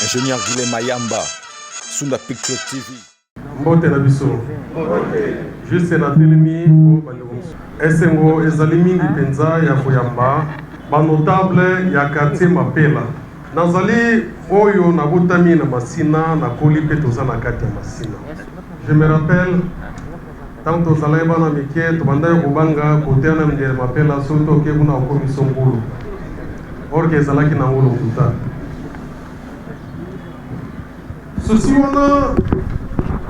Ingénieur Guilhem Mayamba, Sunda Picture TV. Mbote na biso. Juste na telemi po balongo. Esengo ezali mingi penza ya koyamba ba notable ya quartier Mapela. Nazali oyo na botami na Masina na koli pe toza na kati ya Masina. Je me rappelle tant tozala bana mike to banda yo kobanga kote na ndere Mapela soto ke kuna okomiso ngulu. Orke ezalaki na ngulu kuta. Ceci wana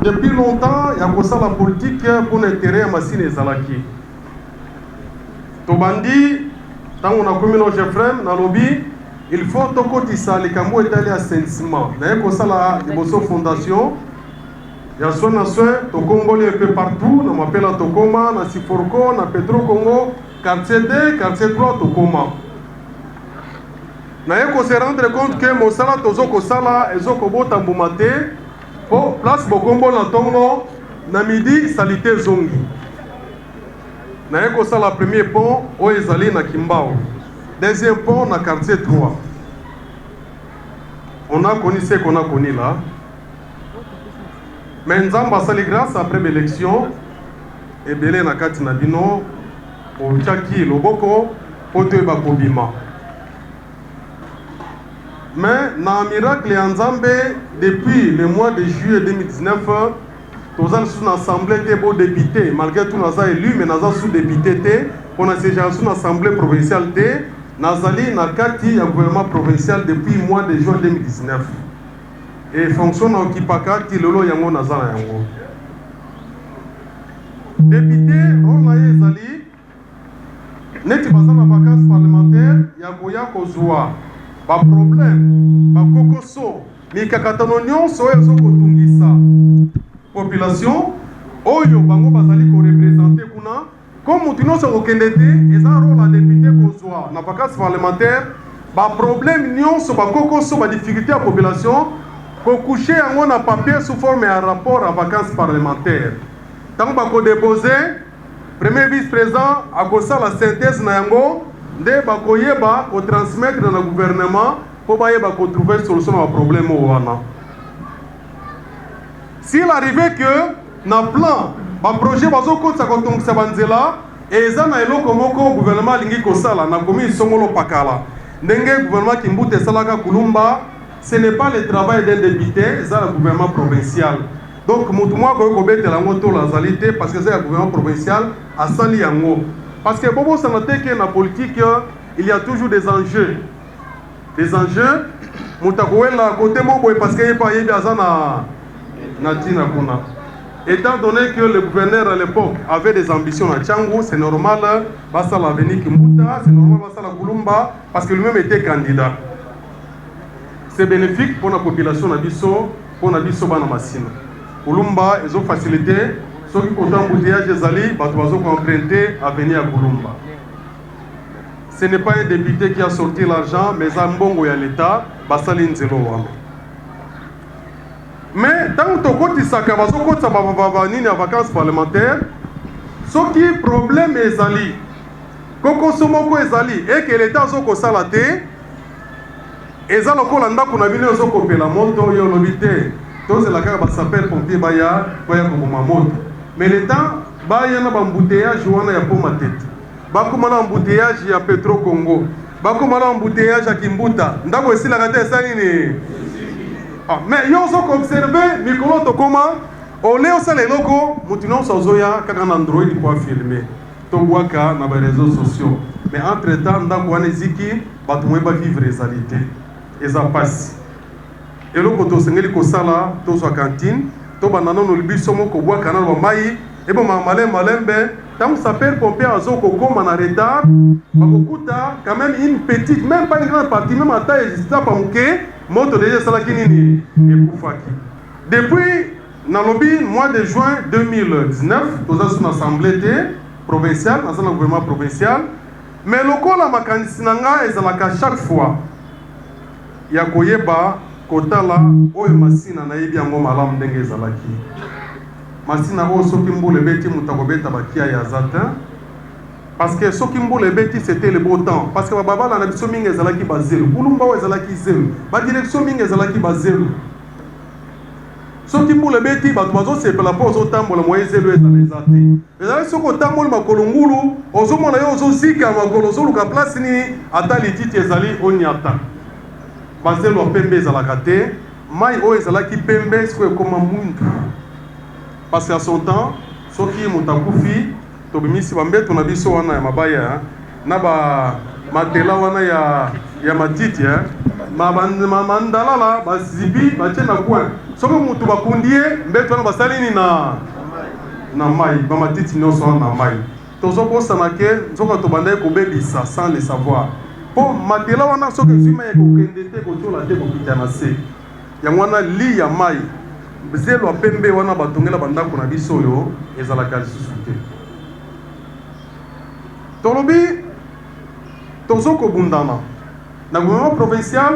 depuis longtemps, il y a comme ça la politique pour l'intérêt à Massine et Zalaki. Tobandi, tant on a commis nos Jeffrem, dans le lobby, il faut que Tokotissa, les Cambo est allé à Saint-Simon. Il y a comme ça la fondation. Il y a soin, Tokomboli un peu partout. On m'appelle à Tokoma, na Siforko, na Petro Congo, quartier 2, quartier 3, Tokoma. Il faut se rendre compte que Mosala, Tozoko Sala, Ezoko Tambumate, pour place Bokombo na Tongo, na midi, salité Zongi. Na yeko ça la premier pont, o ezali na Kimbao. Deuxième pont, na quartier 3. On a connu ce qu'on a connu là. Mais Nzamba sali grâce après l'élection, et belé na kati na bino, o chaki loboko, poto eba kobima. Mais dans le miracle Nzambe, depuis le mois de juillet 2019, nous avons une assemblée de beaux députés. Malgré tout, nous avons élu, mais nous avons sous-députés. On a déjà une assemblée provinciale. Nous avons un gouvernement provincial depuis le mois de juin 2019. Et fonctionne en Kipaka, Tilolo, Yango, Nazara, Yango. Député, on a ezali, net bazar na vacances parlementaires, Yagoya Kozua. Ba problème, ba kokoso, mi kakatano nyonso ezo kotungisa population oyo bango bazali ko représenter kuna comme mutu nyonso kokende te eza rôle ya député kozwa na vacances parlementaire ba problème nyonso ba kokoso ba difficulté ya population ko coucher yango na papier sous forme ya rapport à vacances parlementaires tango ba ko déposer premier vice-président akosala synthèse na yango nde bakoyeba ko transmettre dans le gouvernement pour bayeba ko trouver solution à problème wana. S'il arrivait que na plan ba projet bazo kotsa ko tongisa banzela eza na eloko moko gouvernement lingi ko sala na komi songolo pakala ndenge gouvernement Kimbute salaka kulumba, ce n'est pas le travail d'un député, c'est le gouvernement provincial. Donc mutu mwa ko betela ngoto la zalité parce que c'est le gouvernement provincial a sali yango. Parce que Bobo Sanate que dans la politique, il y a toujours des enjeux. Des enjeux, Moutakoela, côté Mobo, parce qu'il n'y a pas de Tina Kuna. Étant donné que le gouverneur à l'époque avait des ambitions à Tchangou, c'est normal, Bassa l'avenir Kimbuta, c'est normal, Bassa la Kulumba, parce que lui-même était candidat. C'est bénéfique pour la population Nabiso, pour Nabiso Banamassina. Kulumba, ils ont facilité. Ceux qui ont embouteillage des alliés, ils ont emprunté à venir à Kulumba. Ce n'est pas un député qui a sorti l'argent, mais un bon à l'État, Bassalin Zelo. Mais tant que tu as dit que tu as vacances parlementaires, ce qui est problème est allié. Koko Somoko est allié et que l'État a salaté, et ça, le Kolanda qu'on a vu aux occuper la moto, yo l'obité, tous les gars s'appellent pompier Baya, Baya comme ma moto. Mais l'État, il y a un embouteillage qui est pour ma tête. Il y a un embouteillage à Petro Congo. Il y a un embouteillage à Kimbuta. Il y a un embouteillage à mais ils ont observé, Mikolo Tokoma, on est au salé loco, Moutinon Sozoya, quand un Android pour filmer. Togwaka dans les réseaux sociaux. Mais entre-temps, dans le Ziki, il va vivre les réalités. Et ça passe. Et le côté où on sala, tout soit cantine. Toba nano no libiso moko bwa kanal wa mai ebo malembe tant sapeur pompier azoko koma na retard bakokuta quand même une petite même pas une grande partie même à taille juste pas muke moto déjà salaki nini ekufaki depuis na lobby mois de juin 2019 toza sur assemblée provinciale dans le gouvernement provincial mais lokola makanisi nanga ezalaka chaque fois ya koyeba kotala oyo masina na yebi yango malamu ndenge ezalaki masina oyo soki mbula ebeti moto akobeta bakia ya zatin Parce que ce qui m'a bêti, c'était le beau temps. Parce que Baba, la direction mingi ezalaki bazelo. Boulumba ezalaki zelo. Ba direction mingi ezalaki bazelo. Ce qui m'a bêti, ba tozo c'est pour la pause au temps pour le moyen zelo ezalezate. Ezalaki ce ko tamol makolongulu, ozo mona yo ozo zika makolozo luka place ni ata lititi ezali onyata. Bazelo pembe ezalaka te. Mai o ezalaki pembe ce ko ekoma mundu. Parce qu'à son temps, ce qui mutakufi tobimisi bambeto na biso wana ya mabaya na ba matela wana ya matiti mandala la bazibi batie na coin soki mutu bakundie mbeto wana basali ni na mai ba matiti nyonso na mai tozobosana ke nzoka tobandai kobebisa sans le savoir po matela wana soki ezwima ya kokende te kotiola te kokita na se yango wana li ya mai zelo ya pembe wana batongela bandako na biso oyo ezalaka lisusu te tolobi tozoko bundana na gouvernement provincial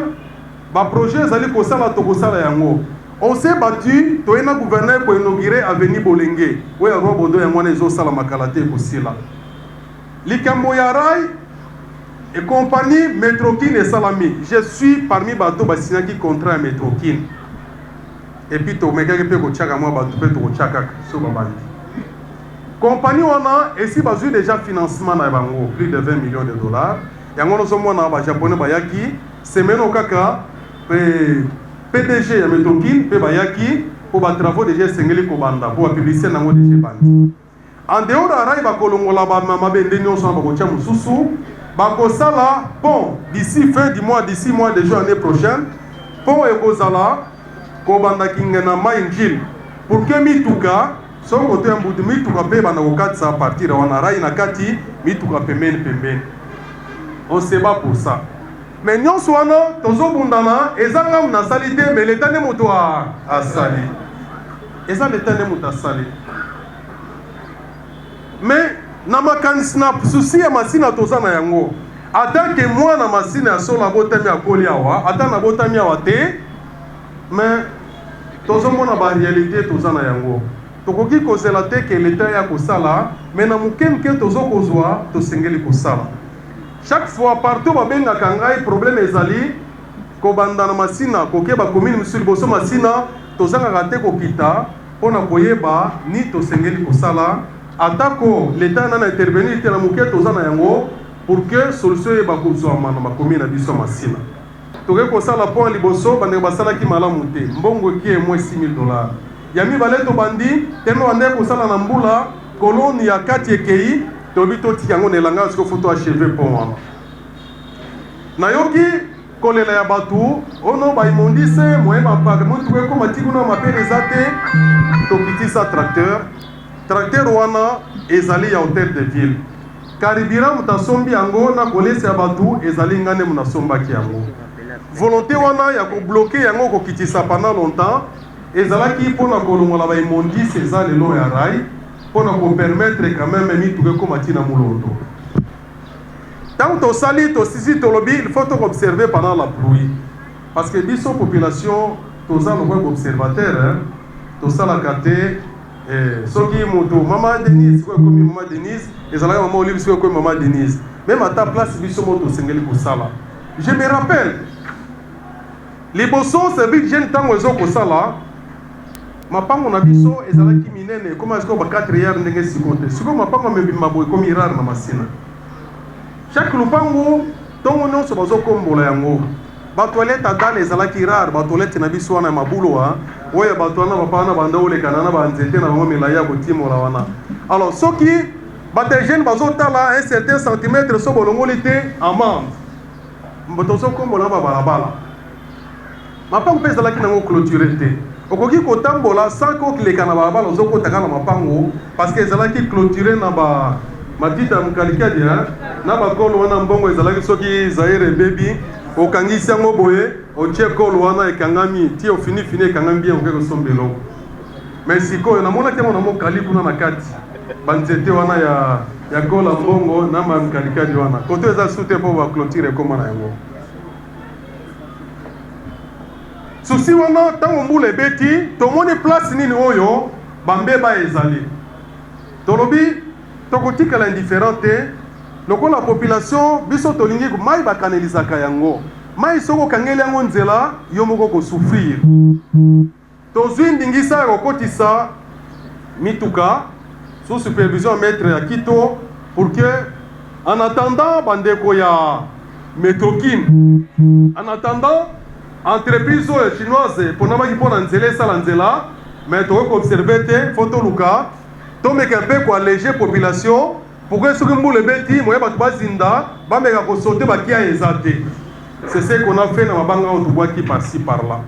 ba projet ezali kosala tokosala yango on s'est battu toyena gouverneur pour inaugurer avenue Bolenge oyo ya roi bodo yango wana ezosala makala te ekosila likambo ya rail et compagnie Metrokin et Salami je suis parmi bato basinaki contrat ya Metrokin et puis tomekaki mpe kotiaka mwa bato mpe tokotiakaka so babandi compagnie wana esi bazwi déjà financement na bango plus de 20 millions de dollars yango nozomona bajaponais bayaki semaine okaka PDG ya Metrokin mpe bayaki po batravaux déjà esengeli kobanda po bapublicité nango déjà bandi en dehors ya rai bakolongola bamabende nyonso na bakotia mosusu bakosala pont d'ici fin du mois d'ici mois de juin année prochaine pont ekozala kobandaki na mai njili pour que mituka so koto ya mbudu mituka mpe banda kokatisa partir wana rai na kati mituka pembeni on se bat pour ça mais nyonso wana tozobundana eza ngamu nasali te mais leta nde moto asali eza leta nde moto asali mais na makanisi na susi ya masina toza na yango atake mwana masina ya solo abotami akoli awa ata nabotami awa te mais tozomona baréalité toza na yango tokoki kozela te ke leta ya kosala mais na moke moke tozokozwa tosengeli kosala chaque fois partout babengaka ngai problème ezali kobanda na masina kokeba commune mosusu liboso masina tozangaka te kokita mpo na koyeba ni tosengeli kosala atako leta nana intervenir te na moke toza na yango pour que solution eyeba kozwama na bacommune na biso masina tokoki kosala point liboso bandeko basalaki malamu te mbongo eki emoi 6 000 $. Ya mibale tobandi teme bande kosala na mbula koloni ya kati ekei tobi totika yango na elanga siko foto acheve pont wana nayoki kolela ya bato ono baimondise moyeba paka motuko ekoma tikuna mapele eza te tokitisa tracteur wana ezali ya hotel de ville karibira moto asombi yango na kolesa ya bato ezali ngane moto asombaki yango volonté wana ya kobloke yango kokitisa pendant longtemps ezalaki mpona kolongola baimondise eza lelo ya rai mpona kopermettre quand même mituka ekoma ntina molondo ntango tosali tosisi tolobi il faut tokobserve pendant la pluie parce que biso population toza lokola observateur tosalaka te soki moto mama Denise sikoyo ekomi mama Denise ezalaki mama Olive sikoyo ekomi mama Denise même ata place biso mo tosengeli kosala je me rappelle liboso service jeune ntango ezokosala mapango na biso ezalaki minene ekoma sikoyo ba 4 heures ndenge sikoyo te sikoyo mapango mebima boye ekomi rare na masina chaque lupango ntongo nyonso bazokombola yango batoilette adale ezalaki rare batoilette na biso wana ya mabulu oyo bato wana bapa wana banda olekana na banzete na bango milai ya kotimola wana alors soki bato jeune bazotala un certain centimètre so bolongoli te amende tozokombola babalabala mapango mpe ezalaki nango clôturé te okoki kotambola sans kokileka na balabala ozokotaka na mapango parce que ezalaki clôturé na matita ya mokalikadi na bakolo wana mbongo ezalaki soki zaire ebebi okangisi yango boye otie kolo wana ekangami ti ofinifini ekangami bien okoki kosomba eloko mais sikoyo namonaki yango na mokali kuna na kati banzete wana ya kola mbongo na mokalikadi wana koto eza su te mpo baclôture ekoma na yango susi wana ntango mbula ebeti tomoni place nini oyo bambeba ezali tolobi tokotikala indifférent te lokola population biso tolingi mai bakanelizaka yango mai soko okangeli yango nzela yo moko kosouffrir tozwi ndingisa ya kokotisa mituka sous supervision ya maître ya Kito pour que en attendant bandeko ya Metrokin en attendant entreprise chinoise ponamaki mpona nzela esala nzela mais tokoki koobserve te fo toluka tomeka mpe koalléger population pour que soki mbula ebeti moye bato bazinda bameka kosote bakia eza te. C'est ce qu'on a fait na mabanga oyo tobwaki par-ci par-là.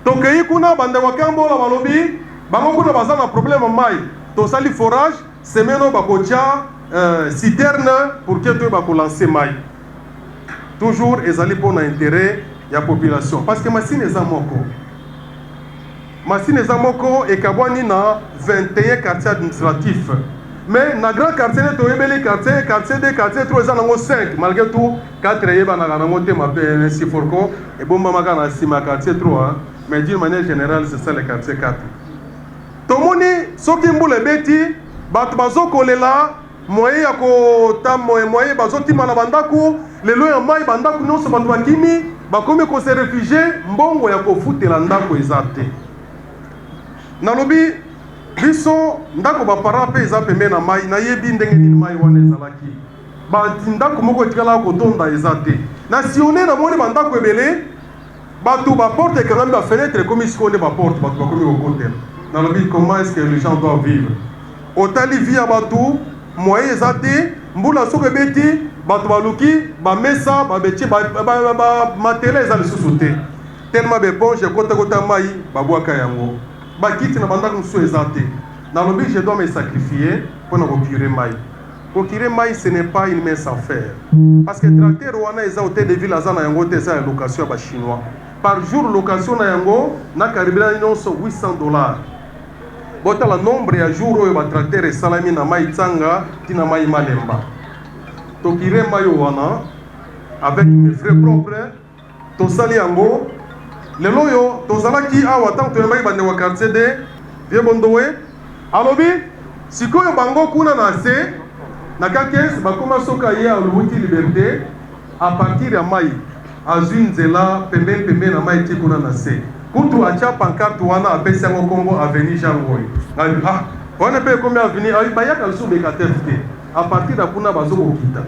Tokei kuna bandeko kambola balobi bango kuna baza na problème mai tosali forage semaine oyo bakotia citerne pour que toyo bakolancer mai toujours ezali mpona intérêt ya population parce que machine eza moko ekabwani na 21 quartiers administratifs mais na grand quartier toyebeli quartier 2 quartier 3 eza nango 5 malgré tout 4 eyebanaka nango te mabe siforko ebombamaka na nsima ya quartier 3 mais d'une manière générale c'est ça le quartier 4 tomoni soki mbula ebeti bato bazokolela moye ya moye bazotima na bandaku lelo ya mai bandaku nyonso bato bakimi bakomi kose refugie mbongo ya kofutela ndako eza te nalobi biso ndako bapara mpe eza pembe na mai nayebi ndenge nini mai wana ezalaki ndako moko etikala kotonda eza te na sione namoni bandako ebele bato baporte ekangambi bafenetre ekomi sikoyo nde baporte bato bakomi kokotela nalobi comment est-ce que les gens doivent vivre otali vi ya bato moye eza te mbula soki ebeti bato baluki bamesa babeti bamatela eza lisusu te tellement beponge ekotakota mai babwaka yango bakiti na bandako mosusu eza te nalobi je dois me sacrifier mpona kokire mai kokire mai ce n'est pas une mince affaire parce que tracteur wana eza hotel de ville aza na yango te eza ya location ya bachinois par jour location na yango nakaribela nyonso $800 botala nombre ya jour oyo batracteur esalami na mai tsanga tina mai malemba tokire mai wana avec mes frais propres tosali yango lelo oyo tozalaki awa ntango toyembaki bandeko ya quartier de vie bondowe alobi sikoyo bango kuna na se na ka 15 bakoma soka ye alowuti liberté à partir ya mai azwi nzela pembeni na mai ti kuna na se kutu atia pancarte wana apesi yango nkombo avenue Jean Ngoy wana mpe ekomi avenue bayaka lisusu beka te te à partir ya kuna bazokokita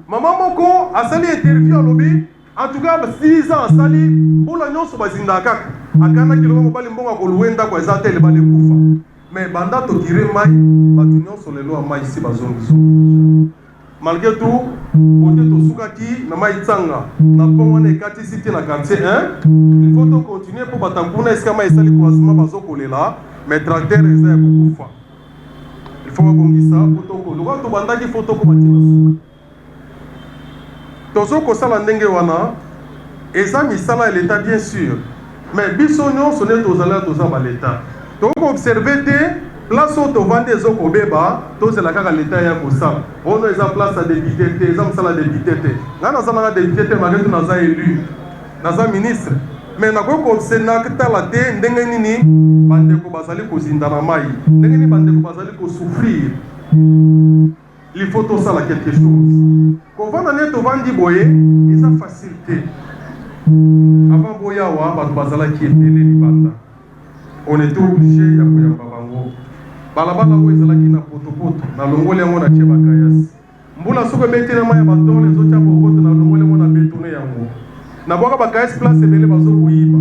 mama moko asali interview alobi en tout cas 6 ans asali mbula nyonso bazindaka kaka akanaki lelo mobali mbongo akoluwe ndako eza te lebali kufa mais banda tokire mai bato nyonso lelo ya mai isi bazongiso malgré tout kote tosukaki na mai tsanga na pont wana ekatisi te na quartier 1 il faut tocontinue mpo bato kuna esika mai esali croisement bazokolela mais tracteur eza ya kokufa il faut babongisa po tokoluka tobandaki fo tokoma tina suka tozokosala ndenge wana eza misala ya leta bien sûr mais biso nyonso nde tozala toza baleta tokoobserve te place oyo tovandi ezokobeba tozela kaka leta ya kosala ono eza place ya député te eza mosala ya député te ngai naza nanga député te malgré to naza élu naza ministre mais nakoki kosenatala te ndenge nini bandeko bazali kozinda na mai ndenge nini bandeko bazali kosouffrir il faut tosala quelque chose kovanda nde tovandi boye eza facile te avant boyawa bato bazalaki ebele libanda on était obligé ya koyamba bango balabala oyo ezalaki na potopoto na longoli yango na tie bakayasi mbula soko ebeti na mai ya batole ezotia bokoto na longoli yango na betone yango na bwaka bakayasi place ebele bazokoyiba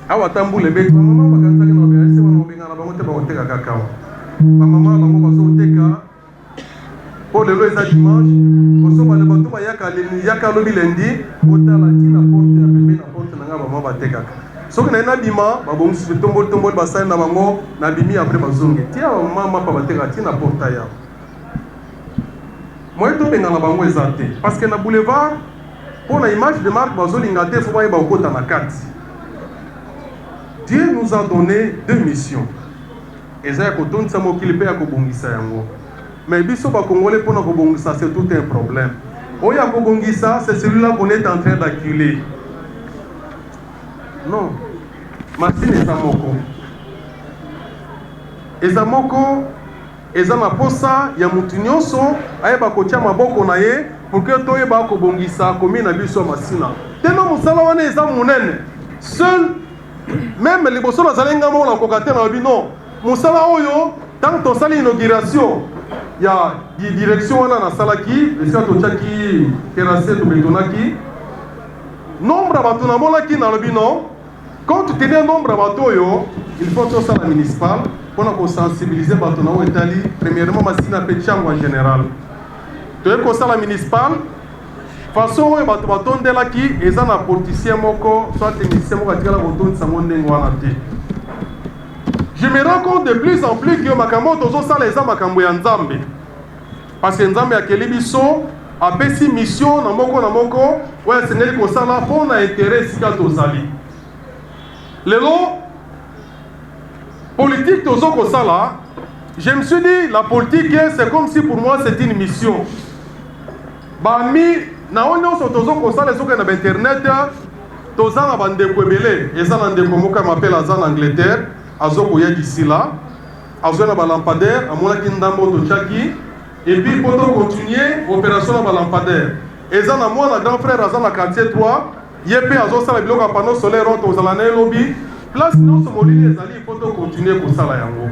awa ata mbula ebeti bamama bakanzaki na bakayasi wana obengana bango te bakoteka kakawa bamama bango bazoteka po lelo eza dimanche osoba bato bayaka lobi lendi otala tina porte ya pembe na porte na nga bamama batekaka soki na ye nabima babongisi tomboli basali na bango nabimi apres bazongi tia bamama mapa batekaka tina porta yao moye tobengana bango eza te parce que na boulevard mpo na image de marque bazolinga te fo bayeba kokota na kati Dieu nous a donné 2 missions eza ya kotondisa mokili mpe ya kobongisa yango mais biso bakongole mpona kobongisa c'est tout un problème oyo ya kobongisa c'est celui-là qu'on est en train d'acculer non machine eza moko eza na posa ya mutu nyonso ayeba kotia maboko na ye pour que toyeba kobongisa commune na biso ya Masina. Teno mosala wana eza munene. Seul même liboso nazali nga moko na kokate na lobi non. Mosala oyo tant tosali inauguration ya direction wana nasalaki esika totiaki terrasse tobetonaki nombre ya bato namonaki na lobi non. Compte tenu du nombre de bateaux, il faut que ça la municipale pour sensibiliser les bateaux etali premièrement Masina Petchango en général. Tu es ça la municipale façon où les bateaux de là qui est en apportissement moko soit technicien moko qui la bateau ça monde ngwana te. Je me rends compte de plus en plus que makambo tozo ça les gens makambo ya nzambe. Parce que nzambe akeli biso apesi mission na moko ouais sengeli ko ça là pour na intérêt sika tozali. Lelo politique tozo ko sala, je me suis dit la politique c'est comme si pour moi c'est une mission. Bami na onyo so tozo ko sala soka na internet toza na bande ko belé eza na ndeko moka m'appelle azan en Angleterre azoko ya d'ici là azo na ba lampadaire amona ki ndambo to chaki et puis pour continuer opération na ba lampadaire eza na moi na grand frère azan na quartier 3 yepe azo sala biloko panneau solaire on tozala na lobby place non somolini ezali il faut continuer ko sala yango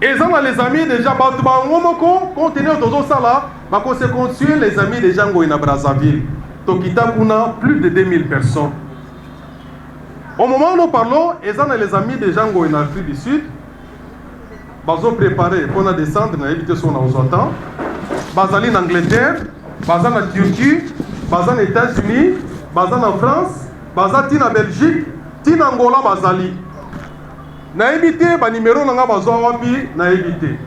ezana les amis déjà bato bango moko continuer tozo sala ba ko se construire les amis des gens na Brazzaville tokita kuna plus de 2000 personnes au moment où nous parlons ezana les amis des gens en Afrique du Sud bazo préparer pour na descendre na éviter son autant bazali en Angleterre bazali en Turquie bazali aux États-Unis, bazali en France, bazali en Belgique, tina Angola bazali. Na évité ba numéro nanga bazo wapi na évité.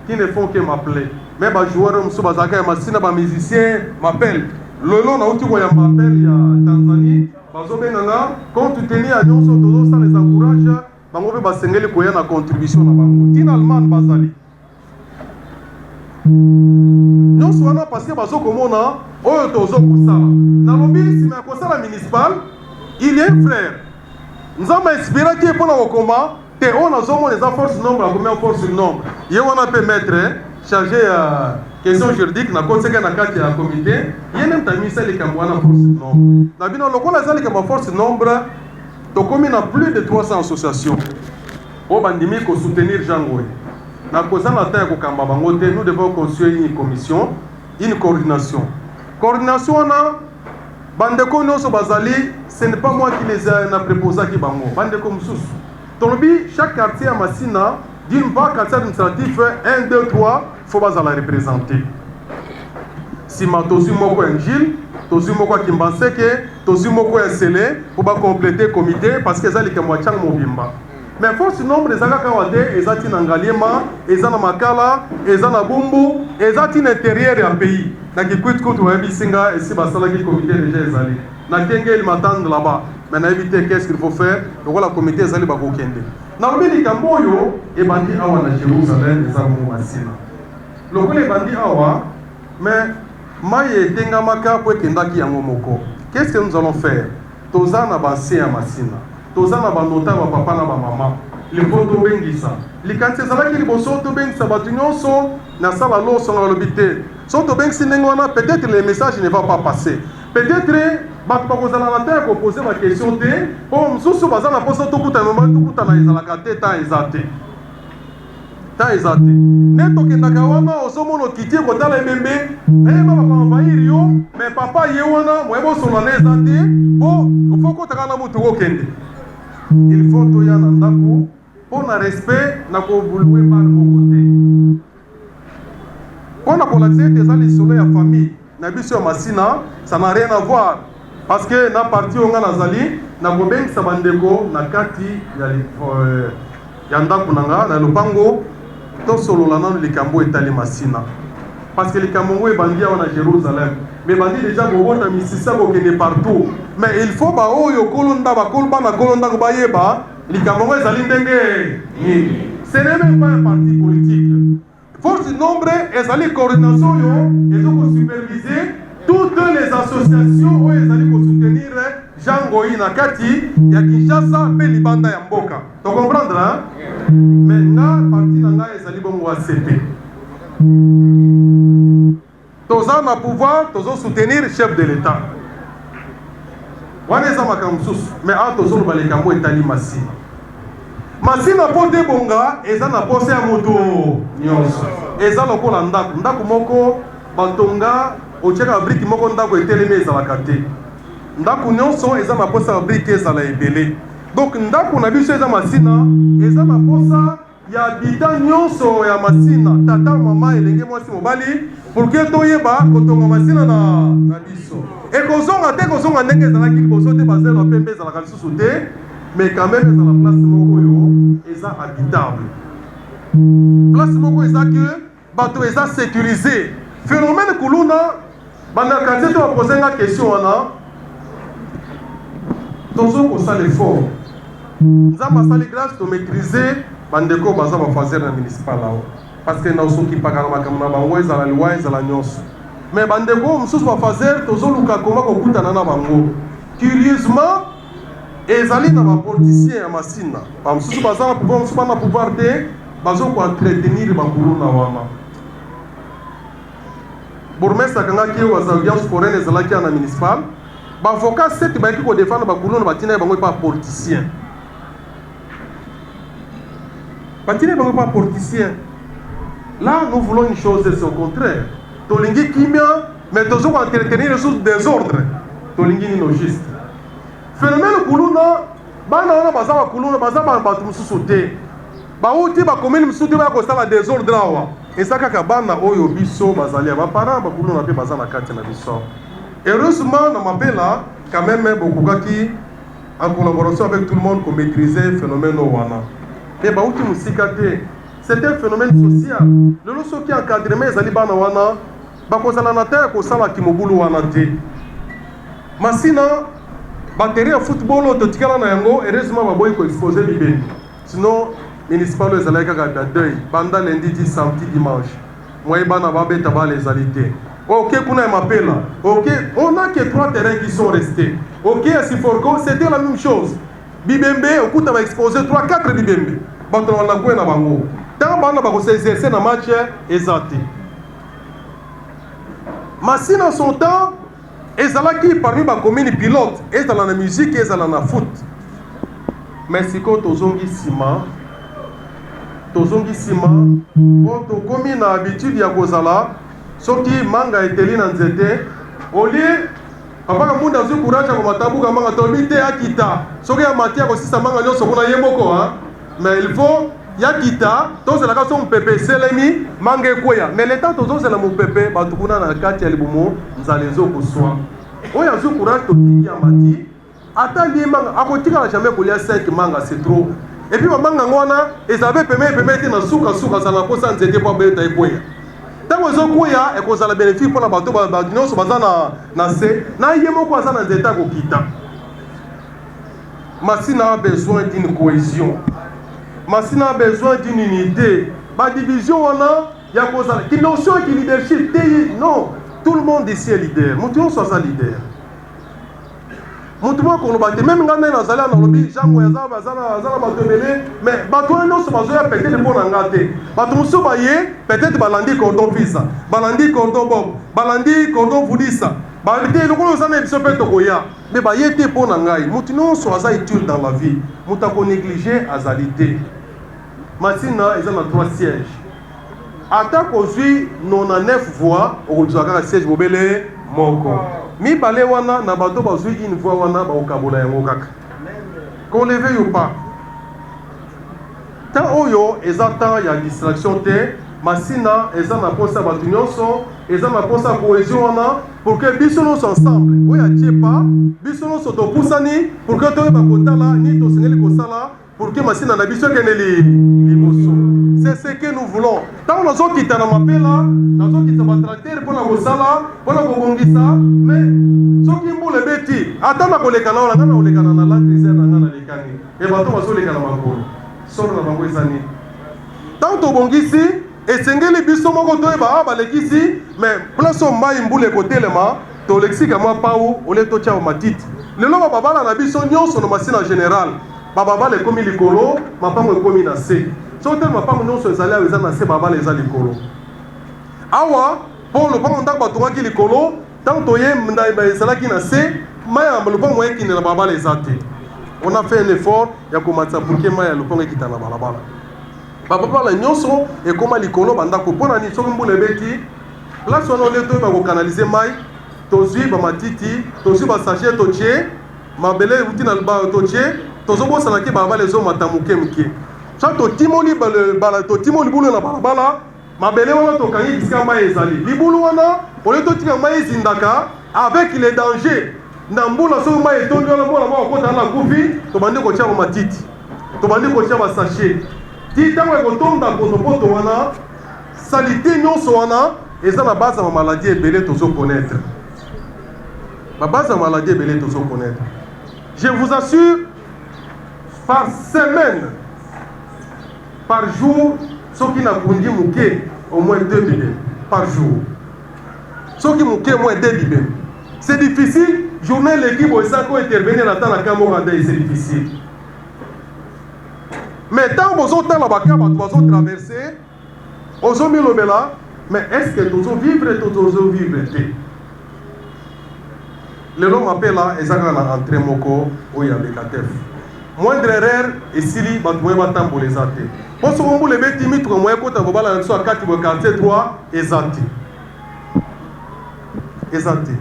Qui ne font que m'appeler. Mais ba joueur muso bazaka ya Masina ba musicien m'appelle. Lolo na uti ko ya m'appelle ya Tanzanie, bazo benanga compte tenu à nyonso tozo ça les encourage, bango pe basengeli ko ya na contribution na bango. Tina Allemagne bazali. Nous sommes parce que bazo komona oyo tozo kusala na lobi sima kosala municipal il est un frère nzamba espéra qui pona kokoma te on a zomo les forces nombre à combien force nombre ye wana peut mettre chargé question juridique na konseka na kati ya comité yene mtamisa le kambwana force nombre na bino lokola zali kamba force nombre to komi na plus de 300 associations o bandimi ko soutenir jangoy. Nous devons construire une commission, une coordination. Coordination, Bandeko Nyoso Bazali, ce n'est pas moi qui les ai préposés qui bango. Bandeko Moussous. Tolobi, chaque quartier à Masina, d'une part, quartier administratif, 1, 2, 3, il faut la représenter. Si ma tozu moko Ngil, tozu moko Kimbanseke, tozu moko Sele, pour compléter le comité, parce que ça, les Kamwachang Mobimba. Mais force nombre des Agakawade, ils ont un Ngaliema, ils ont un Makala, ils ont un Bumbu, ils ont un intérieur du pays. Dans le coup de compte, Singa et si Basalaki comité déjà allé. Dans le m'attendent là-bas. Mais éviter qu'est-ce qu'il faut faire, le rôle du comité est allé à Bokende. Dans le pays de Kamboyo, et bandi awa na Jérusalem, les amours Massina. Le rôle est bandi awa, mais Maye Tengamaka pour Kendaki Yangomoko. Qu'est-ce que nous allons faire? Tozana Bassé à Massina. Tozana ba nota ba papa na ba mama le foto bengisa li kanse sala ki liboso to bengisa batu nyonso na sala lo so na lobité so to bengisi nengwana peut-être le message ne va pas passer peut-être batu ba kozala na terre ko poser ma question te o msusu bazana poso to kuta na izala kate ta ezate ne to kendaka wana osomono kitie ko tala emembe ba ba envahir yo mais papa ye wana moyebo solo na ezate o faut ko taka na mutu ko kende. Il faut que tu pour le respect na ko vouloir par mon côté. Pour la l'accès des alliés sur la famille, na biso Masina, ça n'a rien à voir parce que na parti on a nazali na ko ben sabandeko na kati ya ndako nanga na lupango to solo la na likambo etali Masina. Parce que les Camerounais bandits en Jérusalem. Mais bandits déjà bon na misisa ko kene partout. Mais il faut ba oyo kolonda ba kolba na kolonda ko bayeba les Camerounais zali ndenge ni. Ce n'est même pas un parti politique. Force nombre et zali coordination yo et donc superviser toutes les associations où ils allaient soutenir jango hii na kati ya Kinshasa pe libanda ya mboka. Tu comprendre hein? Mais nga parti na nga ezali bongo ACP. Toza na pouvoir, tozo soutenir chef de l'État. Wana eza makambo mosusu, mais a tozoloba likambo etali Masina. Masina po te bonga eza na pose ya moto nyonso. Eza lokola ndako moko batonga otiaka briki moko ndako etelemi ezalaka te. Ndako nyonso eza na pose ya briki ezala ebele. Donc ndako na biso eza Masina eza na posa ya habitant nyonso ya Masina, tata mama elenge mwasi mobali pour que toyeba kotonga Masina na biso. Et kozonga te kozonga ndenge ezalaki liboso te bazelo pembe ezalaka lisusu te, mais quand même ezala place moko yo eza habitable. Place moko eza que bato eza sécurisé. Phénomène kuluna banda quartier to poser nga question wana. Tozo kosala effort. Nzamba sali grâce to maîtriser bandeko baza ba fazer na municipal lao. Parce que na osoki pakana makamna bango ezala loi ezala nyonso. Mais bandeko mususu ba fazer tozoluka koma kokutana na bango. Curieusement ezali na ba politicien ya Masina. Ba mususu baza na pouvoir mususu na pouvoir te bazo ko entretenir ba kuluna wana. Bourgmestre kangaki wa audience foraine ezalaki na municipal. Ba avocat set ba ki ko défendre ba kuluna batina bango pas politicien. Batina bango pas politicien. Là, nous voulons une chose, c'est au contraire. Tolingi kimia, mais toujours entretenir les désordres. Tolingi ni logiste. Phénomène kuluna, bana wana bazaba kuluna, bazaba batu mususuté. Ba uti ba commune mususuté ba ko sala désordre awa. Esaka ka bana oyo biso bazali ba parents ba kuluna pe bazana kati na biso. Heureusement, na mapela quand même beaucoup kaki en collaboration avec tout le monde pour maîtriser le phénomène wana. Et ba uti musikate. C'est un phénomène social. Le loso qui encadrement ezali bana wana bakozala na terre kosala kimobulu wana te. Masina batterie ya football totikala na yango heureusement baboyi ko exposer bibeni. Sinon municipal ezali kaka da deuil pendant lundi, samedi, dimanche. Moi bana babeta ba les alités. OK kuna mapela. OK, on a que 3 terrains qui sont restés. OK à Siforko, c'était la même chose. Bibembe okuta va exposer 3-4 bibembe. Bato na ngwe na bango. Tant bana ba ko se exercer na match ezati. Masina en son temps ezalaki parmi ba commune pilote, ezala na musique, ezala na foot. Mais siko tozongi sima. Tozongi sima, on to komi na habitude ya kozala soki manga eteli na nzete, olie papa ka munda zu courage ko matabuka manga to bite akita. Soki ya matia ko sisa manga nyoso kuna yemboko hein. Mais il faut yakita tous la kaso mpepe selemi mange koya mais l'état tous la mon pepe batukuna na kati ya libumo nzalezo kuswa oya zu courage to ya mati ata li manga akotika na jamais kolia 5 manga c'est trop et puis manga ngona ezabe peme na suka za na kosa nzete po beta ikoya tango zo koya e kozala bénéfice pour na bato ba nyonso bazana na se na yemo ko azana nzete ko kita. Masina a besoin d'une cohésion. Masina a besoin d'une unité. Ma division, on a, il y a quoi qui notion qui leadership. Non, tout le monde ici est leader. Montrons soit ça leader. Montrons qu'on va même quand on a zala dans le lobby, Jean Moyaza, Bazana, Bazana, mais Batouan non se bazoya peut-être le bon engagé. Batouan se baye peut-être balandi cordon fils, balandi cordon bob, balandi cordon voudissa. Balandi le gros zane se peut tokoya. Mais baye te bon engagé. Montrons soit ça utile dans la vie. Montako négliger azalité. Masina ils ont 3 sièges. Attaque aujourd'hui 99 voix au Zaka siège bobele moko. Mi balé wana na bato bazui une voix wana ba okabola yango kaka. Qu'on le veuille ou pas. Tant oyo ezata ya distraction te, Masina ils ont na posa batu nyonso, ils ont na posa cohésion wana pour que biso nous ensemble. Oya tiepa, biso nous autopusani pour que to ba kotala ni to sengeli kosala. Pour que Masina na biso keneli liboso. C'est ce que nous voulons. Tant nous autres qui t'en appellent là, nous autres qui t'en tracter pour la gosala, pour la gongisa, mais ceux qui m'ont le bêtis, attends à kolekana on a na kolekana na la crise na na lekani. Et bato baso lekana makolo. Soro na bango ezani. Tant to bongisi et sengeli biso moko to ba ba lekisi, mais place au mai mbule kotelema, tolexika mwa pau ole totia matiti lelo babala na biso nyonso na masina en général babala ekomi likolo mapango ekomi na se so tel mapango nyonso ezali awa eza na se babala eza likolo awa mpo lopango ndako batongaki likolo ntango toye ezalaki na se mai ya lopango ekindela babala eza te. On a fait un effort ya komatisa pour que mai ya lopango ekita na balabala babala nyonso ekoma likolo bandako mpo na nini soki mbula ebeti place wana ole toyeba kokanalize mai tozwi bamatiti tozwi basachet totie mabele euti na totie tozobosanaki balabala ezomata moke moke so totimoli libulu na balabala mabele wana tokangi bisika mai ezali libulu wana ole totika mai ezindaka avec les dangers na mbula soki mai etondi wana mbula moko akota na kufi tobandi kotia bamatiti tobandi kotia basachet ti ntango ekotonda potopoto wana salite nyonso wana eza na base ya maladie ebele tozokonaître base ya maladie ebele tozokonaître. Je vous assure, par semaine, par jour, ceux qui n'ont pas dit au moins 2 bibés par jour. Ceux qui ont au moins 2 bibés. C'est difficile. Journée l'équipe au Sako intervenir dans la Cameroun, c'est difficile. Mais tant que vous avez traversé, vous avez mis le bela, mais est-ce que vous avez vivre et vous avez vivre? Le nom m'appelle là, et ça va entrer moko au Yabekatef. Moindre erreur, et Sili, batoué batam pour les athées. Pour ce moment, les bêtes timides, comme moi, quand on va la à 4 ou 43, exacté. Exacté.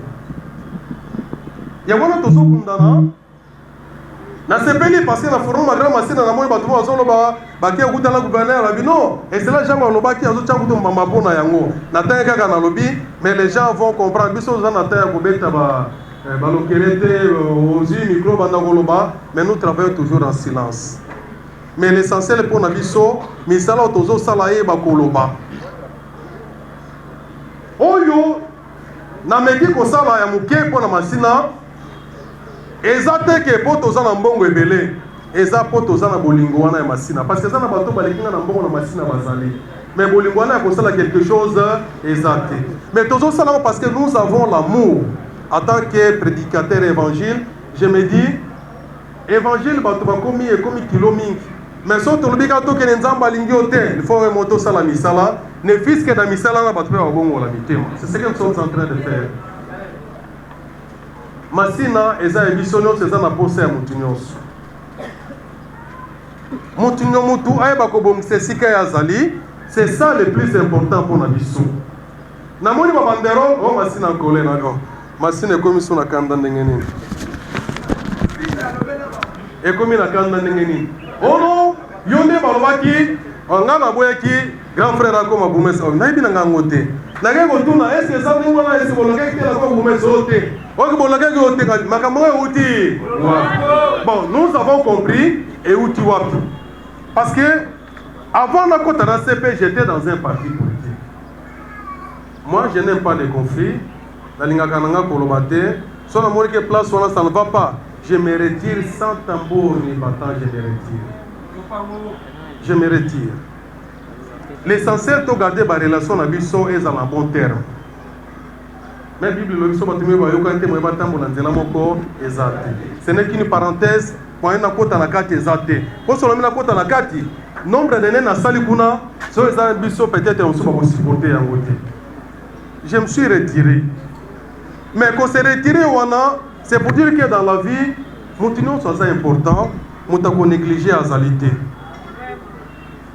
Il y a un peu de condamnant. Na sepeli parce que la forum magra masina na moi batuma zolo ba ke kuta la gouverneur la bino et c'est là jamais lo ba ki azo tsangu to mbamba pona yango na tanga kaka na lobi mais les gens vont comprendre biso za na tanga ko beta ba balokelete aux micro banda koloba mais nous travaillons toujours en silence mais l'essentiel pour na biso misala tozo sala ye ba koloba oyo na meki ko sala ya muke pona masina eza te ke po toza na mbongo ebele eza po toza na bolingo wana ya masina parce que eza na bato balekinga na mbongo na masina bazali mais bolingo wana ya kosala quelque chose eza te mais tozosala parce que nous avons l'amour en tant que prédicateur évangile je me dis évangile bato bakomi ekomi kilo mingi mais so tolobi ka tokende nzambe alingi yo te il faut remonter osala misala ne fils que na misala na bato mpe babongola mitema c'est ce que nous sommes en train de faire. Masina eza ebiso nyonso eza na posa ya mutu nyonso mutu ayeba kobongisa esika ya azali c'est ça le plus important pour na biso namoni babandero o masina nkole na yo masina ekomi so na kanda ndenge nini ekomi na kanda ndenge nini ono yo nde balobaki nga naboyaki grand frère akoma bumesa nayebi na ngango te nake kotuna est-ce que ça ndenge wana esi bolokaki te nakoma bumesa oyo te oki bolokaki oyo te makambo oyo euti bon nous avons compris euti wapi parce que avant nakota na CP j'étais dans un parti politique moi je n'aime pas les conflits nalingaka nanga koloba te so namoni ke place wana ça ne va pas je me retire sans tambour ni battant je me retire l'essentiel to garder ba relation na biso ezala bon terme mais Bible le biso batumi ba yoka te mo batambo na nzela moko ezate ce n'est qu'une parenthèse pour na kota na kati ezate po solo mina kota na kati nombre de na sali kuna so ezala biso peut-être on se va supporter yango te je me suis retiré mais quand se retirer wana c'est pour dire que dans la vie mutuno ça c'est important mutako négliger azalité.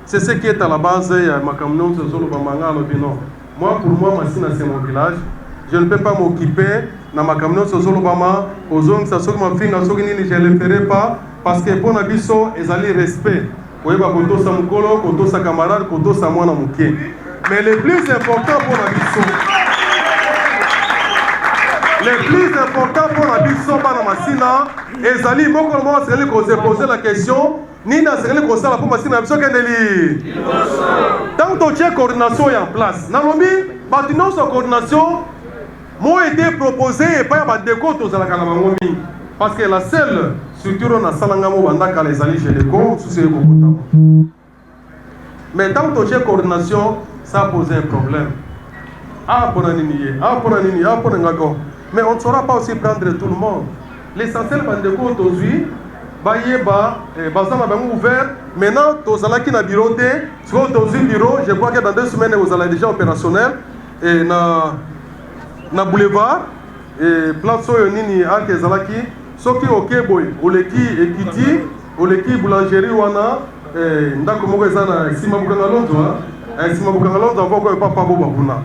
C'est ce qui est à la base de ma camion sur le Bamanga Lobino. Moi, pour moi, Massina, c'est mon village. Je ne peux pas m'occuper dans ma camion sur le Bama. Aux hommes, ça soit ma fille, je ne le ferai pas. Parce que pour Nabiso, ils ont respect. Oui, bah, Koto Samukolo, Koto sa camarade, Koto sa moine Mouké. Mais le plus important pour Nabiso, le plus important pour Nabiso, Massina, ils ont se poser la question. Nina c'est comme ça pour masina biso kendeli tant que tu as coordination en place nalobi batino sa coordination moi été proposé et pas ba déco to za la bangomi parce que la seule structure na salanga mo banda ka les alliés chez déco sous ces kokota mais tant que tu as coordination ça pose un problème pour nini ngako mais on ne saura pas aussi prendre tout le monde. L'essentiel, c'est que aujourd'hui, ouvert. Maintenant, tous allez qui na bureau, bureau, je crois que dans 2 semaines, vous allez déjà opérationnel. Et na boulevard, et place Nini, Arc et Zalaki, ce qui est ok, boy, ou l'équipe Ekiti, ou l'équipe boulangerie, wana, ndako moko ezana, sima bukanga Londres, sima bukanga Londres, on va pas babuna.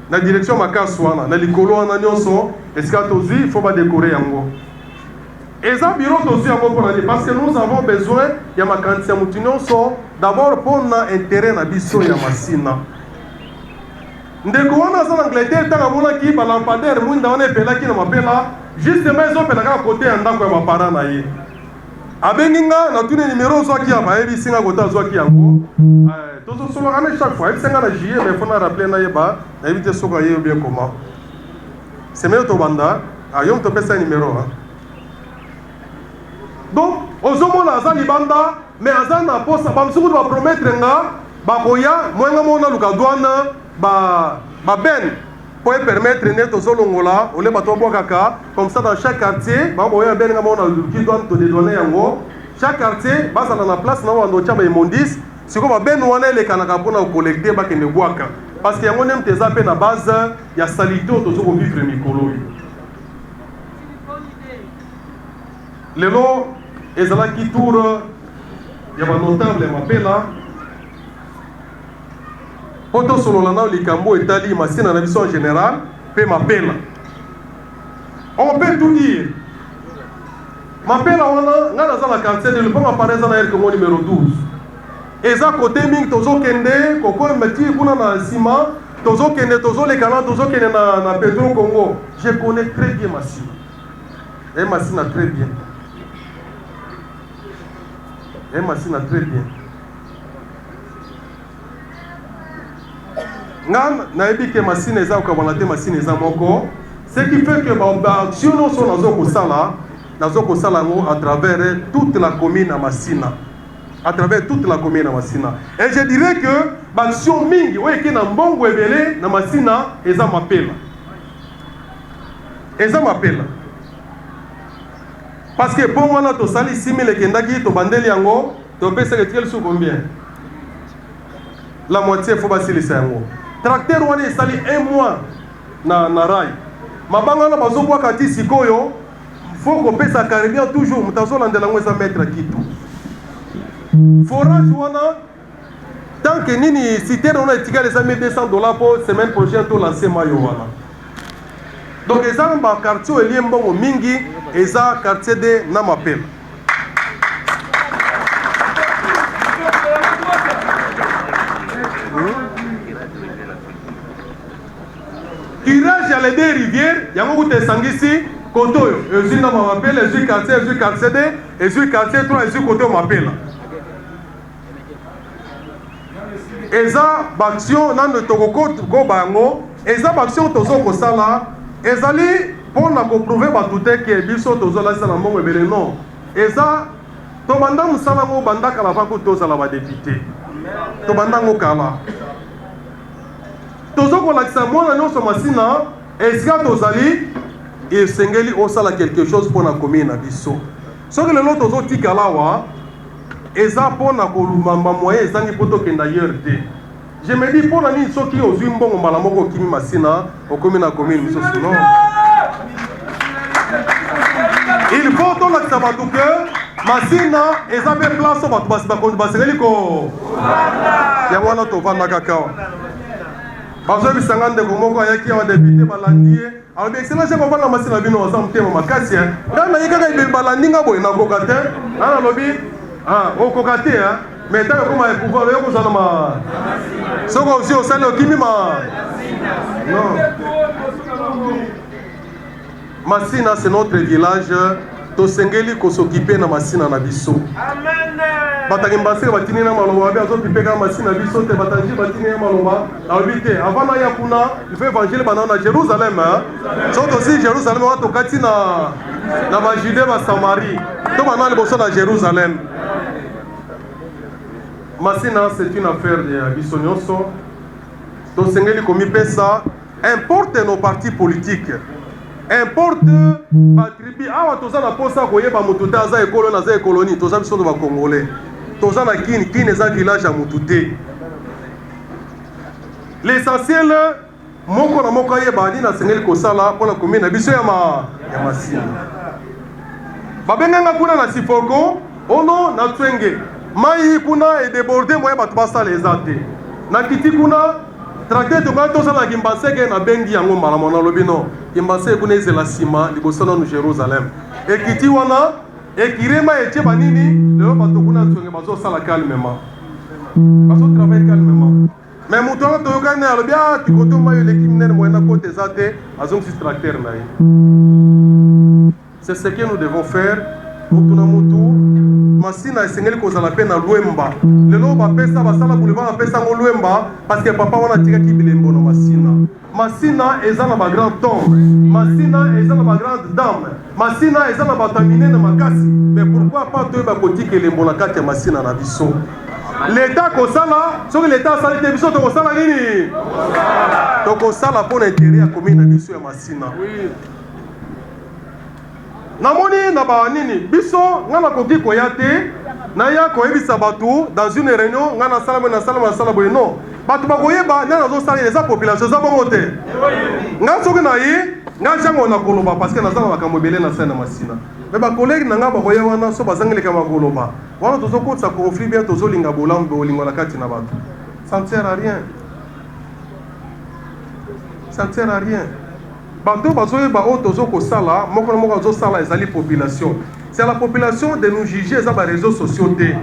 La direction Makas wana, na likolo wana nyonso, est-ce qu'il faut pas décorer yango. Et ça, bureau aussi parce que nous avons besoin, il y a ma quantité d'abord pour l'intérêt na biso ya masina. Ndeko wana za Angleterre tanga mona ki ba lampadaire mwinda wana epela ki na mapela justement ils ont pela ka côté ya ndako ya bapara na ye. Abenginga na tune numéro zo ki ya ba ebi singa kota zo ki yango. Tozo solo kana chaque fois ebi singa na jier mais faut na rappeler na yeba na éviter soka ye bien comment. C'est mieux to banda, ayom to pesa numéro hein. Donc, aux hommes là, libanda, mais à na posa, bamsuku va promettre nga, bakoya, mwenga mona lukadwana, ben, pour permettre net aux olongola, on les bateaux kaka, comme ça dans chaque quartier, bakoya ben nga mona qui doit te donner yango, chaque quartier, basa na place na wando chama imondis, c'est comme ben wana les kanaka pona collecter ba kende boaka, parce que yango nem tes appels na base, ya salito to zo vivre mikolo. Lelo ezala ki tour ya ba notable mapela poto solo lana likambo etali masina na biso en général pe mapela on peut tout dire mapela wana ngana za la quartier de l'Uponga pareza na erke mo numéro 12 eza côté ming tozo kende koko meti kuna na sima tozo kende tozo le kana tozo kende na Petro Congo je connais très bien Masina et Masina très bien. Et Masina très bien. Ngam na ebi ke Masina eza ko bonate Masina eza moko. Ce qui fait que ba action non so nazo ko sala ngo à travers toute la commune à Masina. À travers toute la commune à Masina. Et je dirais que ba action mingi ouais ke na mbongo ebele na Masina eza mapela. Eza mapela. Parce que pour moi, tu sali 6 000 kendaki, tu bandeli yango, tu pèses quel sous combien? La moitié, il faut passer les yango. Tracteur, on est sali 1 mois na rail. Ma banga na bazo kwa kati sikoyo, faut qu'on paye sa carrière toujours. Mutazo landela ngo za mettre kitu. Forage wana, tant que nini cité on a étiqueté les $1,200 pour semaine prochaine tout lancer mayo wana. Donc les gens dans quartier est mbongo mingi eza quartier de Namapel. Tirage à les deux rivières, yango te sangisi koto ezu na Namapel, ezu quartier D, ezu quartier 3, ezu koto Mapela. Eza baction nan tokoko go bango, eza baction tozo ko sala ezali pour na ko prouver batute ke biso tozo la sala mbongo ebele non. Eza to banda musala mo banda kala fa ko toza la ba député. To banda ngo kala. Tozo ko lakisa mwana nyonso Masina esika tozali esengeli osala quelque chose pour na commune na biso. Soki lelo tozo tikala wa eza pour na ko lumamba moyen ezangi poto kenda ailleurs te. Je me dis pour la nuit ceux qui ont eu un bon malamoko qui Masina au commune à commune non. Il faut tout la sabato que Masina et ça fait place au bas contre baseliko. Ya wana to vanda kakao. Bazo bisanga de komoko yaki wa député balandie. Alors bien excellence ko vanda Masina bino ensemble tema makasi. Dans na yika ka balandinga boy na kokate. Ana lobi au kokate hein. Mais tant que comment pouvoir le ko sana ma soko aussi au sale kimi ma non Masina c'est notre village to sengeli ko s'occuper na Masina na biso amen batangi mbasira batini na maloba ba zo pipeka Masina biso te batangi batini na maloba albité avant na yakuna il fait évangile banana Jérusalem surtout aussi Jérusalem wa to katina na ba Judée ba Samarie to banana boso na Jérusalem. Masina c'est une affaire de Bisonyoso. To sengeli komi pesa importe nos partis politiques, importe batribi awa toza na posa koyeba mutu te aza ekolo na za ekoloni toza biso to bakongolais toza na kini eza village ya mutu te. L'essentiel moko na moko ayeba nini asengeli kosala mpona commune na biso ya Masina. Babenganga kuna na Sifoko ono na Twenge mai kuna edeborde moya bato basala eza te na kiti kuna tracteur tonga tosala kimbaseke na bengi yango malamu na lobi no kimbaseke kuna ezela sima liboso na Jérusalem ekiti wana ekirema etie banini lelo bato kuna Twenge bazosala calmement bazo travailler calmement mais mutu wana toyokani alobi tikoto mayo eleki minene moya na kote eza te azongisi tracteur na ye. C'est ce que nous devons faire. Mutu na mutu Masina esengeli kozala pe na Lwemba lelo bapesa basala boulevard bapesa ngo Lwemba parce que papa wana tikaki bilembo na Masina eza na ba grand tombe, Masina eza na ba grande dame, Masina eza na batamine na makasi. Mais pourquoi pas toyeba kotika elembo na kati ya Masina na biso? L'État kosala soki l'État asali te biso tokosala nini? Tokosala mpona intérêt ya commune na biso ya Masina. Namoni na ba nini biso ngana koki koya te na ya koyebisa bato dans une réunion ngana sala boye non bato bakoyeba nana azosala eza population eza bongo te nga soki na ye nga jango na koloba parce que nazala makambo ebele na sena Masina mais bakolegi na nga bakoya wana so bazangeleka makoloba wana tozokotisa conflit bien tozolinga bolambe bolingo na kati na bato ça ne sert à rien, ça ne sert à rien. Bato bazoyeba o tozoko sala moko na moko azosala ezali population. C'est à la population de nous juger za ba réseaux sociaux te.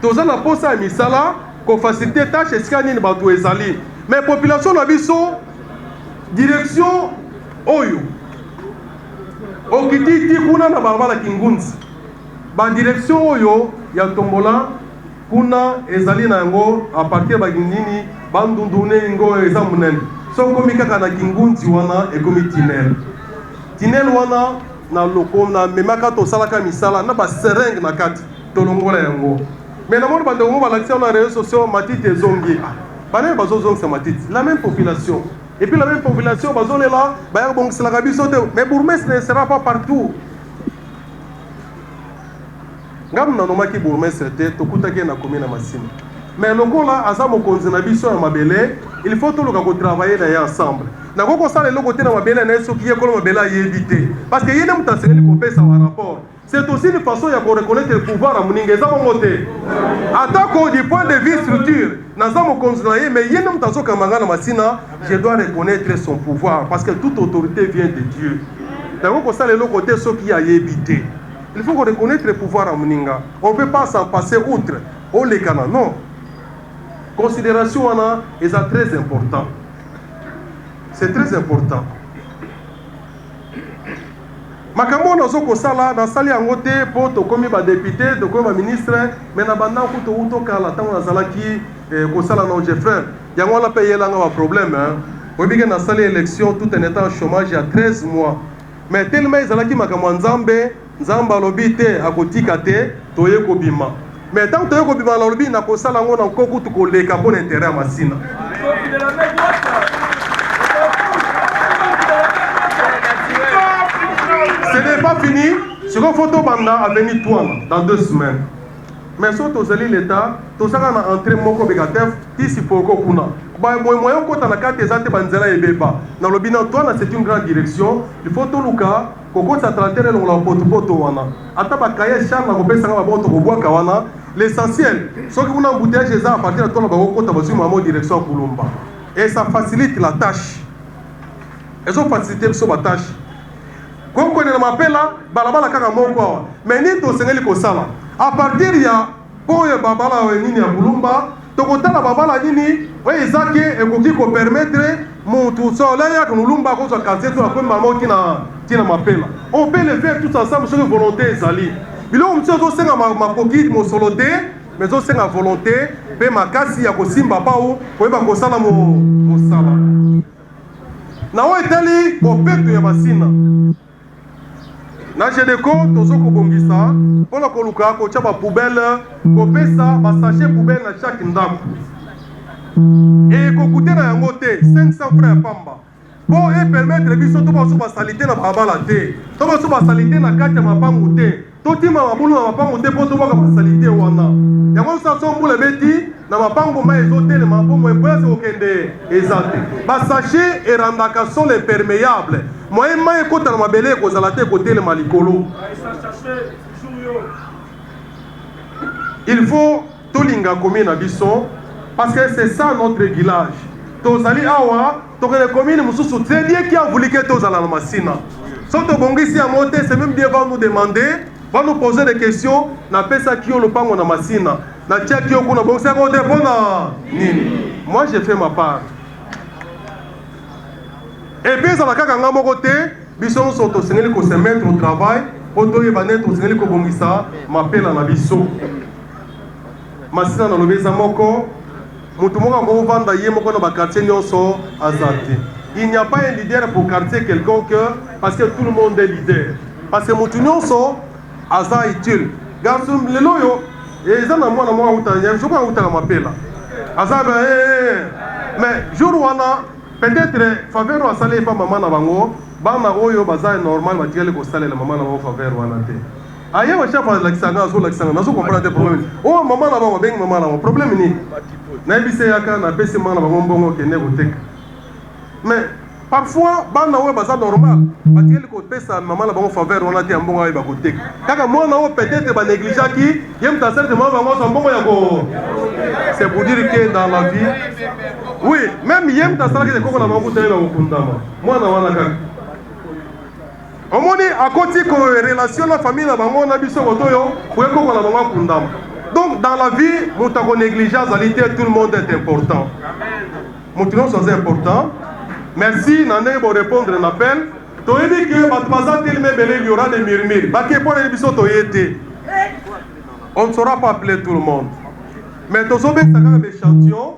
Toza na posa ya misala ko faciliter tâche esika nini bato ezali. Mais population na biso direction oyo. Okiti kuna na barabara Kingunzi. Ba direction oyo ya Tombola kuna ezali na yango a partir ba nini bandundune ngo eza munene. So komi kaka na Kingunzi wana ekomi Tinel wana na loko na memaka to salaka misala na ba sereng na kati tolongola yango. Mais na mona bande ngo balakisa na réseaux sociaux matite ezongi. Bana bazozong sa matite la même population. Et puis la même population bazolela ba ya bongisa la biso te mais bourgmestre ne sera pas partout. Ngam na nomaki bourgmestre te tokutaki na commune na Masina. Mais lokola aza mokonzi na biso ya mabele il faut tout le monde travailler d'ailleurs ensemble. Na koko sala le côté na mabele na eso kiye kolo mabele yebité parce que yene mutasengeli kopesa wa rapport. C'est aussi une façon ya ko reconnaître le pouvoir à muninga za mongote. Atako du point de vue structure na za mokonzi na ye mais yene mutasoka mangana Masina je dois reconnaître son pouvoir parce que toute autorité vient de Dieu. Na koko sala le côté so qui a yebité. Il faut qu'on reconnaisse le pouvoir à muninga. On peut pas s'en passer outre. Oh les canons non. Considération est très important. C'est très important. Makambo na zoko sala na sali angote po to komi ba député to komi ba ministre mais na banda ko to uto kala tango na zalaki ko sala na Jeffrey yango la payer là nga problème hein. Obiga na sali élection tout en étant au chômage il y a 13 mois. Mais tellement zalaki makambo nzamba lobité akotika te toye ko bima. Mais tant que tu as lobby na ko sala ngo na ko kutu ko leka pour intérêt à Masina. Ce n'est pas fini. Sur une photo banda a venu toi dans 2 semaines. Mais sur to zali l'état, to saka na entrée moko begatef ti si poko kuna. Ba moyo ko ta na kate zate banzela ebeba. Na lobby na toi na c'est une grande direction. Il faut to luka koko sa trentaine lo la poto wana. Ata ba kaya charme ko pesa nga ba boto ko bwaka wana. L'essentiel, ce que vous avez embouteillage, c'est à partir de toi, vous avez direction pour l'omba. Et ça facilite la tâche. Elles ont facilité la tâche. Quand on m'appelle là, balabala kaka moko. Mais ni to sengeli ko sala. À partir ya boye babala nini ya bulumba, to kota la babala nini, ouais ezaki ekoki ko permettre mon tout ça là ya kulumba ko so kanse to ko mama tina m'appelle. On peut le faire tous ensemble sur volonté ezali. Bilo mtso zo senga makoki mo solote mais zo senga volonté pe makasi ya kosimba pao ko eba ko sala mo sala na o etali ko peto ya Masina na jedeko tozo ko bongisa pona ko luka ko chaba poubelle ko pesa ba sachet poubelle na chaque ndako et kokuter na yango te 500 francs pamba pour permettre biso to ba so ba salité na babala te to ba so ba salité na kati ya mapangu te to tima mabulu na mapangu te po to ba ka salité wana yango sa so mbula beti na mapangu ma ezotele mapangu epoya se okende ezate ba sachet erandaka sont les perméables moyen ma ekota na mabele ko zala te kotele malikolo il faut tolinga commune na biso parce que c'est ça notre réglage tozali awa tokele commune mususu très bien qui a voulu que tozala na masina so tobongisi yango te c'est même bien va nous demander va nous poser des questions na pesa kio lopango na masina na tia kio kuna bongisi yango te mpona nini moi j'ai fait ma part et puis ezala kaka nga moko te biso nyonso tosengeli kose mettre au travail po toyeba nde tosengeli kobongisa mapela na biso masina nalobi eza moko mutu moko akovanda ye moko na bakartier nyonso aza te il n'y a pas un leader pour quartier quelconque parce que tout le monde est leader parce que mutu nyonso aza utile garso lelo oyo eza na mwana moko awuta soko awutaka mapela aza mais jour wana peut-être faveur asali epa mama na bango bana oyo baza normal batikali kosalela mama na bango faveur wana te aye wa chef alakisanga azolakisanga nazo comprendre te problème oh mama na bango bengi mama na bango problème ni nayebisa yaka na pesi mama na bango mbongo kende koteka mais parfois bana oyo baza normal batikali kopesa mama na bango faveur wana te ya mbongo oyo bakoteka kaka mwana oyo peut-être banégligeaki ye mutu asali te mama bango sa mbongo ya ko c'est pour dire que dans la vie oui même ye mutu asalaki te koko na bango kutani bakokundama mwana wana kaka omoni akoti ko relation na famille na bango na biso kotoyo pour ekoko na bango akundama donc dans la vie mutu ako négliger azali te tout le monde est important mutu nyonso aza important merci na ndenge borépondre na appel toyebi ke bato baza telema ebele il y aura des murmures bake mpo na biso toye te on ne saura pas appeler tout le monde mais tozobekisa kaka baéchantillon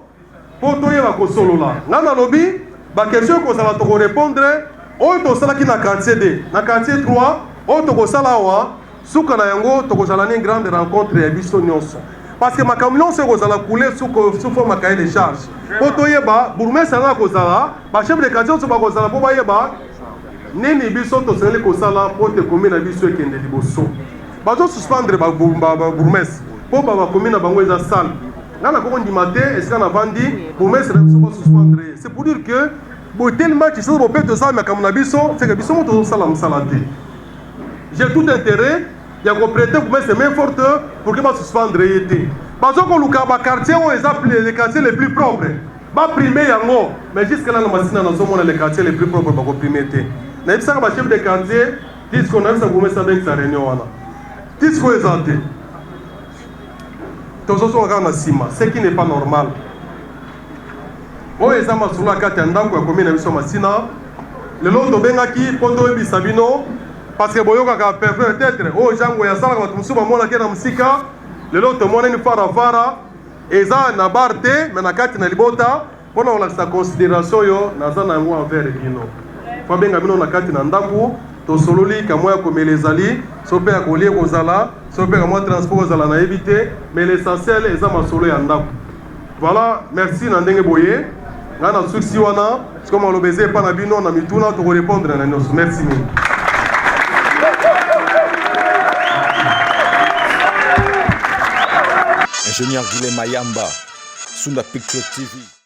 mpo toyeba kosolola nga nalobi baquestion ekozala tokorépondre oyo tosalaki na quartier D na quartier 3 oyo tokosala awa suka na yango tokozala ni grande rencontre ya biso nyonso parce que makambo nyonso ekozala coule sous forme cahier de charge mpo toyeba bourgmestre yango akozala bachef de quartier nyonso bakozala mpo bayeba nini biso tosengeli kosala mpo te komi na biso ekende liboso bazosuspendre babourgmestre mpo bakomi na bango eza sale nga na koko ndima te esika na vandi bourgmestre na biso basuspendre ye c'est pour dire que tellement que ça peut te savoir comme nabiso c'est que biso moto sala msalate j'ai tout intérêt ya ko prêter pour mettre main forte pour que ba suspendre été parce que luka ba quartier on les appelle les quartiers les plus propres ba primer yango mais jusque là na masina na zomo les quartiers les plus propres ba ko primer té na bisa ba chef de quartier dis qu'on a ça pour mettre ça dans sa réunion wana dis faut exalter tous on regarde na sima ce qui n'est pas normal oyo eza masolo ya kati ya ndako ya komi na biso masina lelo tobengaki mpo toyebisa bino parce que boyokaka peut-être oyo jango yasalaka bato mosusu bamonaki na mosika lelo tomonani faravara eza na bar te me na kati na libota mpona kolakisa considération oyo naza na yango envers bino fo benga bino na kati na ndako tosololi kamwa ya komela ezali so mpe ya kolia kozala so mpe kamwa transport kozala nayebi te mais l'essentiel eza masolo ya ndako voilà merci na ndenge boye nga na suksi wana sikoyo maloba eza epa na bino na mituna tokorépondre na nyonso merci mingi Ingénieur Guilhem Mayamba, Sunda Picture TV.